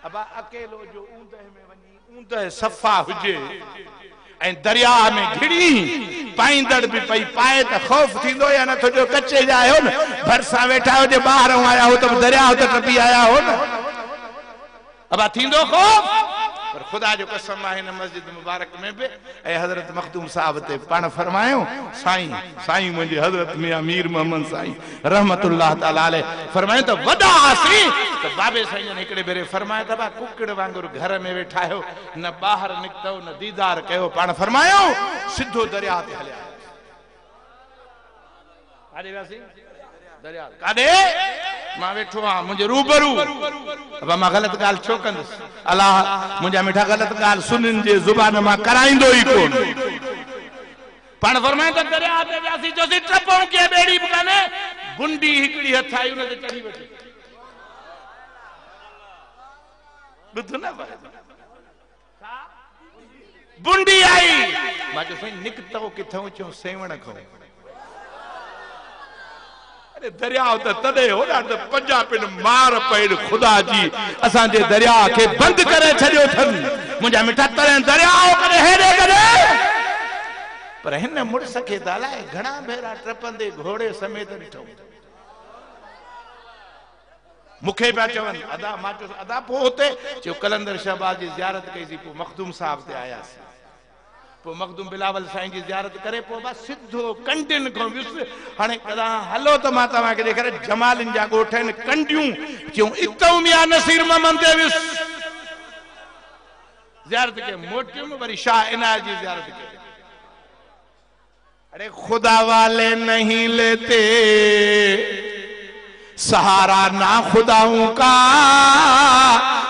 अबा अकेलो जो ऊंदह में वनी ऊंदह सफ़ा हुजे ऐं दरिया में घिड़ी पाईंदड़ भी पई पाए तो खौफ थींदो या न जो कच्चे जा आयो न भरसा वेठा हो जे बाहर आया हो तो दरिया हो तो टपी आया हो न अबा थींदो खौफ पर खुदा जो कसम है न मस्जिद मुबारक में भी ए हजरत मखदूम साहब ते पाण फरमायो साईं साईं मुझे हजरत मियां मीर मोहम्मद साईं रहमतुल्लाह ताला अलैह फरमायो तो वदा आसी तो बाबे साईं ने एकड़े बेरे फरमायो त बा कुकड़ वांगुर घर में वेठा हो न बाहर निकतो न दीदार कयो पाण फरमायो सिद्धो दरिया ते हलिया आदे वासी दरिया कादे मां वेठो हां मुझे रूबरू अब मां गलत गाल छो कंदस अल्लाह मुझा मिठा गलत गाल सुनिन जे जुबान मां कराइंदो ही कोन पण फरमाए त दरिया ते व्यासी जो सी टपो के बेड़ी बने बुंडी हिकड़ी हथ आई उन ते चढ़ी वठी बुध ना बुंडी आई मां जो सही निकतो किथों चो सेवण खो दरिया तो तदे हो तो पंजाब मार पेड़ खुदा जी असा जे दरिया के बंद करे छो थन मुझा मिठा तरह दरिया करे हेडे करे पर हिन मुड़स के दालाए घणा भेरा ट्रपंदे घोड़े समेत ॾिठो मुखे पिया चवन अदा मां अदा पो होते जो कलंदर शहबाज जी जियारत कई सी पो मखदूम साहब ते आयासी पो मखदूम बिलावल साईं जी जियारत करे पो बस सिद्धो कंडिन को विस हाने कदा हलो तो मां तवा के देखरे जमालिन जा गोठन कंडियूं क्यों इतो मियां नसीर मोहम्मद दे विस जियारत के मोटियूं वरी शाह इनायत जी जियारत के अरे खुदा वाले नहीं लेते सहारा ना खुदाओं का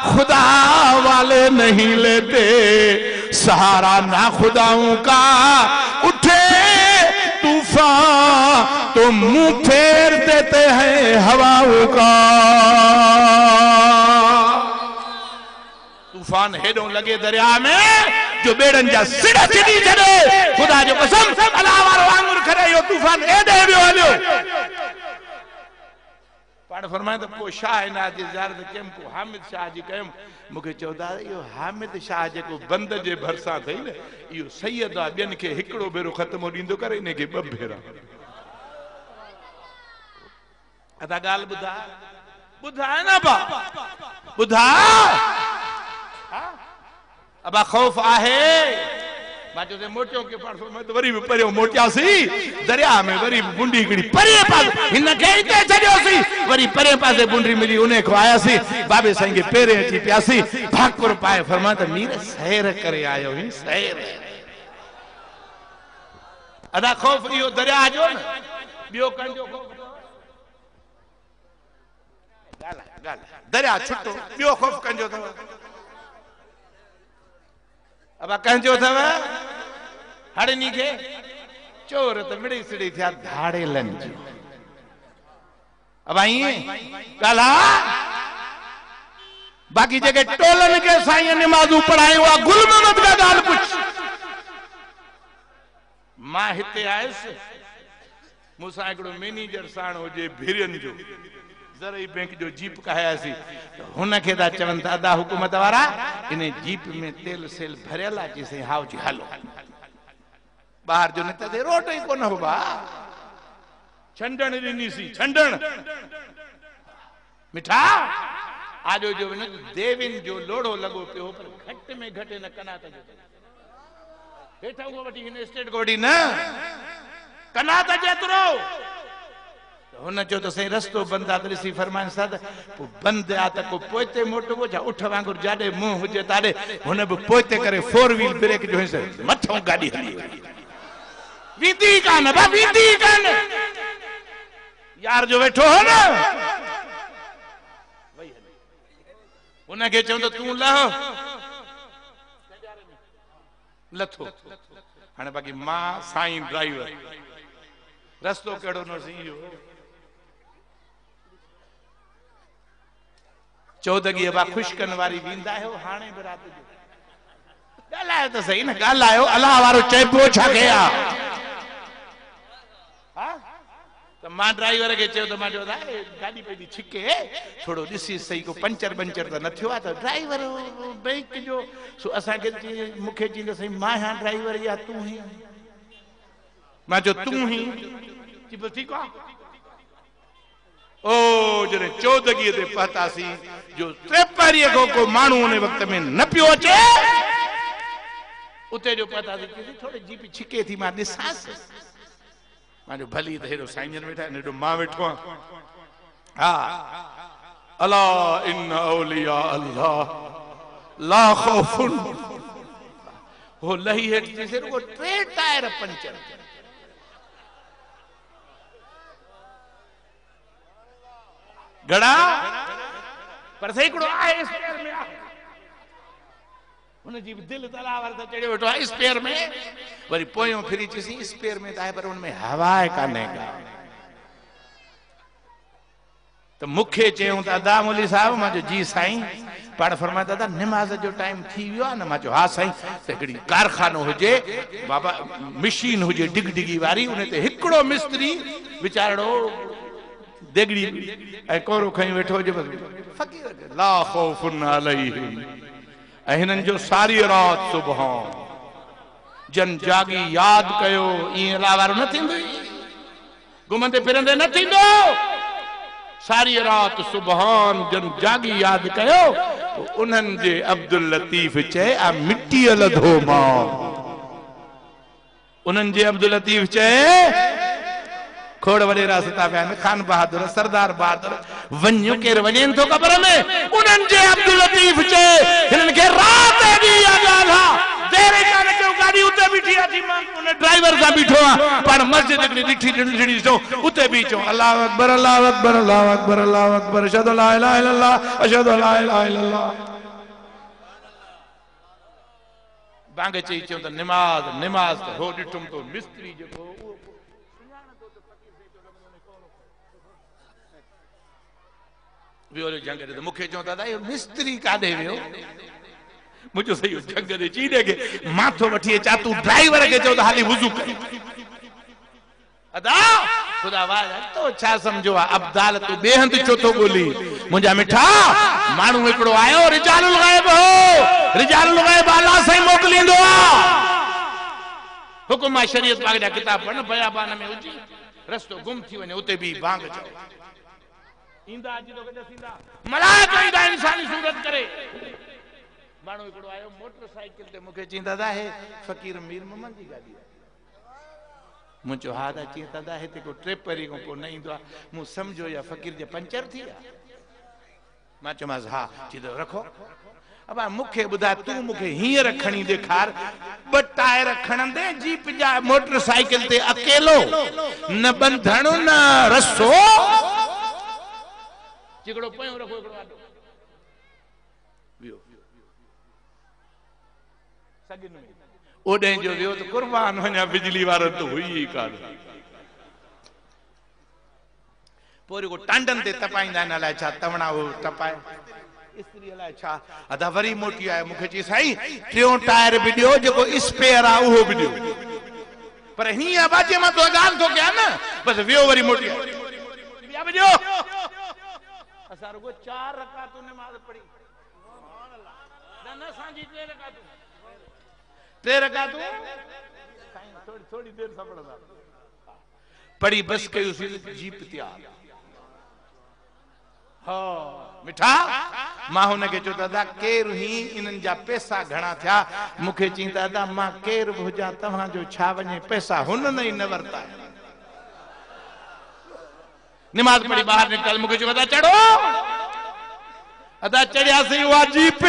खुदा वाले नहीं लेते सहारा ना खुदाओं का उठे तूफान तो मुंह फेर देते हैं हवाओं का तूफान हेडों लगे दरिया में जो बेड़न जा सिर चिड़ी छड़े खुदा जो कसम अल्लाह वारो वांगुर करे यो तूफान एडे वियो हलियो पाण फरमाए तो पो शाह इनायत जी जियारत कयम पो हामिद शाह जी कयम मुखे चौदा यो हामिद शाह जेको बंद जे भरसा थई न यो सैयद आ बियन के हिकड़ो बेरो खत्म दींदो करे ने के ब भेरा अदा गाल बुधा बुधा ना बा बुधा अबा खौफ आहे मां जो मोटियो के परसों मैं तो वरी भी परियो मोटियासी दरिया में वरी बुंडी गड़ी परे पास हिन के इते छडियोसी वरी परे पासे बुंडी मिली उने को आयासी बाबे साईं के पेरे अची प्यासी भाकुर पाए फरमा त मीर सैर करे आयो ही सैर अदा खौफ इहो दरिया जो न बियो कंजो खौफ गाला गाला दरिया छुटो बियो खौफ कंजो थव अब कंजो थव हड़नी के चोर तो मिड़ी सिड़ी थिया धाड़े लंज अब आई गाला बाकी जगह टोलन के साईं नमाजू पढ़ाए हुआ गुल मोहम्मद का गाल कुछ मां हिते आयस मूंसां हिकिड़ो मैनेजर साण हुजे भिरियन जो ज़रई बैंक जो जीप कहायासी तो हुनखे ता चवन था अदा हुकूमत वारा इन जीप में तेल सेल भरियल आहे जिसे हाउ जी हलो बाहर जो न ते रोट ही कोन हो बा छंडण ॾिनी सी छंडण मिठा आजो जो न देविन जो लोड़ो लगो पियो पर घट में घटे न कनात जो हेठा को वठी हिन स्टेट को वठी न कनात जेतरो हुन जो तो सही रस्तो बंद आ ॾिसी फरमान साद बंद आ त को पोइते मोटो को जा उठ वांगुर जाडे मुंह हुजे ताडे हुन बि पोइते करे 4 व्हील ब्रेक जो है मथों गाड़ी हली विधी कान बा विधी कान यार जो वेठो हो ना हुन के चऊं त तू लह लथो हाणे बाकी मां साईं ड्राइवर रस्तो केड़ो न सी यो चौदगी बा खुशकन वारी वींदा हो हाणे भी रात जो गालायो तो सही न गालायो अल्लाह वारो चइबो छा कया हां तो मां ड्राइवर के चयो तो मां जो गाड़ी पे छिके थोड़ो दिसी सही को पंचर बंचर तो न थियो आ तो ड्राइवर बैंक जो सो असा के मुखे जी सही मां हां ड्राइवर या तू ही मां जो तू ही जी ठीक आ ओ जने चौदगी ते पतासी जो त्रेपारी को मानू ने वक्त में न पियो अचे उते जो पतासी कि थोड़े जीप छिके थी मां दिसास मां जो भली त हेरो साईंजन वेठा ने मां वेठो हां अला इन औलिया अल्लाह ला खौफुन हो लही हेठ से वो 3 टायर पंचर गड़ा पर सही कड़ो आए स्पेयर में आ उन जी दिल तलावर त चढ़े वेठो आहे स्पेयर में वरी पोयो फिरी चीसी स्पेयर में ताए पर उनमें हवा है काने का तो मुखे चयूं त अदा मौली साहब मां जो जी साईं पाण फरमाया दादा नमाज जो टाइम थी वियो आ न मां जो हा साईं त हिकड़ी कारखानो हुजे बाबा मशीन हुजे डिग डिगी वारी उन ते हिकड़ो मिस्त्री विचारड़ो देगड़ी ए कोरो खई वेठो जे फकीर ला खौफुन अलैहिम हिनन जो सारी रात सुबह जन जागी याद कयो ई लावारो न थींदो घुमंदे फिरंदे न थींदो सारी रात सुबहान जन जागी याद कयो तो उन्हन जे अब्दुल लतीफ चे आ मिट्टी लधो मां उन्हन जे अब्दुल लतीफ चे खोड़ वडे रास्ता पे खान बहादुर सरदार बहादुर वन्यो केर वनेन तो कब्र में उन्हन जे अब्दुल लतीफ चे हिनन के रात दी गाला देरे काने के गाड़ी उते बीठी थी मां उन ड्राइवर सा बीठो पर मस्जिद एकड़ी डिठी डिठी जो उते बीचो अल्लाह अकबर अल्लाह अकबर अल्लाह अकबर अल्लाह अकबर अशहदु ला इलाहा इल्लल्लाह अशहदु ला इलाहा इल्लल्लाह बांगे चई चो त नमाज नमाज हो डिठुम तो मिस्त्री जो वियो जंग दे मुखे चो दादा यो मिस्त्री कादे वियो मुझो सही जंग दे चीने के माथो वठी चा तू ड्राइवर के चो हाली वुजू कर अदा खुदा वाह तो छा समझो अब्दाल तू बेहंद चोथो बोली मुंजा मिठा मानू एकड़ो आयो रिजालुल गायब हो रिजालुल गायब अल्लाह सही मोकलिंदो हुकुम शरीयत पाक जा किताब पढ़न बयाबान में उजी रस्तो गुम थी वने उते भी बांग चो इंदा जी तो कदे सीधा मलाइका इंदा इंसानी सूरत करे मानो मानो एकड़ो आयो मोटरसाइकिल ते मुखे चई दादा हे फकीर मीर मोहम्मद जी गाड़ी मुझो हा दा चई दादा हिते को ट्रेपरी को न इंदो मु समझो या फकीर जे पंचर थी मां चयोमांसि हा चई तो रखो अब मुखे बुधा तू मुखे हींअर खणी ॾेखार ब टायर खणंदे जीप जा मोटरसाइकिल ते अकेलो न बंधण न रसो चिकड़ो पयो रखो एकड़ो आडो वियो सगिन ओडे जो वियो तो कुर्बान वञा बिजली वारो तो हुई ही कान पोइ को टांडन ते तपाईंदा आहिनि अलाए छा तवणा हो तपाए स्त्री अलाए छा अदा वरी मोटी आयो मुखे चई साईं टियों टायर भी ॾियो जेको स्पेयर आहे उहो बि ॾियो पर हीअं बाजे मां तो ॻाल्हि थो कयां न बस वियो वरी मोटी ॿिया बि ॾियो असां रुगो 4 रकातूं नमाज़ पढ़ी न असांजी 3 रकातूं थोड़ी देर सां पढ़ंदा पढ़ी बस कयोसीं जीप तैयार हाँ मिठा मां हुनखे चयो दादा केर ही इन्हनि जा पैसा घणा थिया मुखे चई दादा मां केर बि हुजां तव्हांजो छा वञे पैसा हुननि ई न वरिता नमाज पढ़ी ॿाहिरि निकल मुखे चयो दादा चढ़ो अदा चढ़ियासीं उहा जीप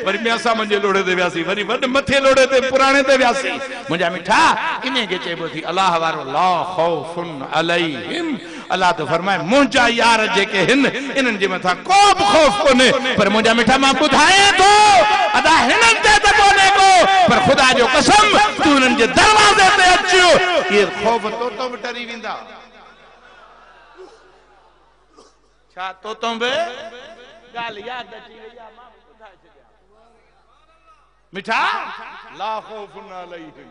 वरी ॿिया सां मुंहिंजे लोड़े ते वियासीं वरी वॾे मथे लोड़े ते पुराणे ते वियासीं मुंहिंजा मिठा इन खे चइबो थी अलाह वारो ला खौफुन अलैहिम अल्लाह तो फरमाए मुंहिंजा यार जेके हिन इन्हनि जे मथां को बि खौफ कोन्हे पर मुंहिंजा मिठा मां ॿुधायां थो अदा हिननि ते त कोन्हे को पर ख़ुदा जो कसम तूं हिननि जे दरवाज़े ते अचियो इहे खौफ तो बि टरी वेंदा छा तो बि गाल याद अची वई आहे मां ॿुधाए छॾिया मिठा ला खौफुन अलैहिम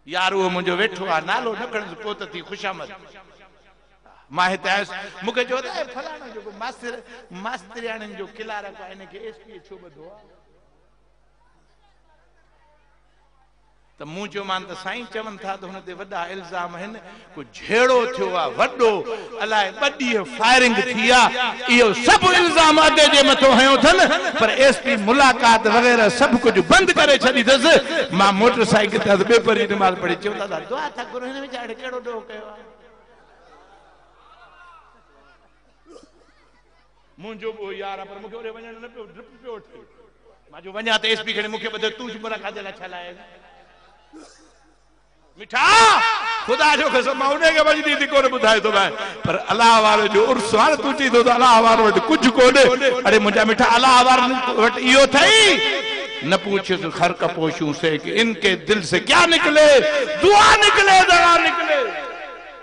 यार उहो मुंहिंजो वेठो आहे नालो न खणसि पोइ त थी ख़ुशामद मां हिते आयुसि मूंखे चयो त फलाणो जेको मास्तरियाणियुनि जो किलारक आहे हिनखे एसपी छो ॿधो आहे त मूं चयोमान त साईं चवनि था त हुन ते वॾा इल्ज़ाम आहिनि को झेड़ो थियो आहे वॾो अलाए 2 ॾींहं फायरिंग थी आहे इहो सभु इल्ज़ाम अॾे जे मथो हयो अथनि पर एसपी मुलाक़ात वग़ैरह सभु कुझु बंदि करे छॾी अथसि मां मोटरसाइकिल ते ॿेपर जी नमाज़ पढ़ी चयो दादा दुआ था करो हिन वीचारे कहिड़ो ॾोह कयो आहे मुंहिंजो बि यार आहे पर मूंखे ओॾे वञण न पियो ड्रिप पियो वठे मां जो वञा त एसपी खणी मूंखे ॿुधाए तूं मुलाक़ात लाइ छा लाइ मिठा खुदा जो कसम मां उनखे वञी थी कोन ॿुधाए थो पर अलाह वारे जो उर्स आहे तूं चई थो त अलाह वारे वटि कुझु कोन्हे अरे मुंहिंजा मिठा अलाह वारे वटि इहो अथई न पूछिस खर्क पोशूं से कि इनके दिल से क्या निकले दुआ निकले दवा निकले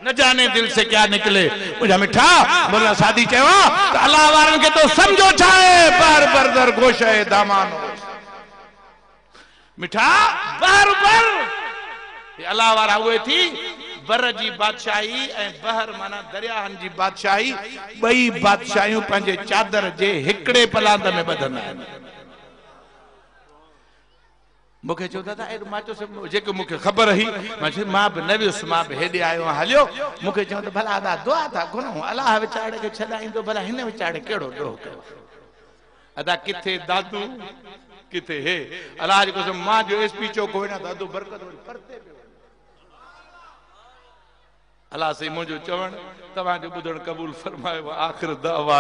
न जाने दिल से क्या निकले मुझा मिठा बोला शादी चवा तो अल्लाह वारन के तो समझो छाए पर बरदर गोशे दामान मिठा बार बार अल्लाह वारा हुए थी बर जी बादशाही ए बहर माना दरियाहन जी बादशाही बई बादशाहियूं पंहिंजे चादर जे हिकड़े पलांद में बधंदा आहिनि मुखे चयो दादा मां चयो जेको मुखे ख़बर हुई मां बि न वियुसि मां बि हेॾे आयो हलियो मुखे चयो त भला अदा दुआ था घुरूं अलाह वीचारे खे छॾाईंदो भला हिन वीचारे कहिड़ो ॾोह कयो अदा किथे दादू किथे हे अलाह जी कसम मां जो एसपी चौक वञा दादू बरकत परते पियो अलाह साईं मुंहिंजो चवण तव्हांजो ॿुधण क़बूल फरमायो आख़िर दावा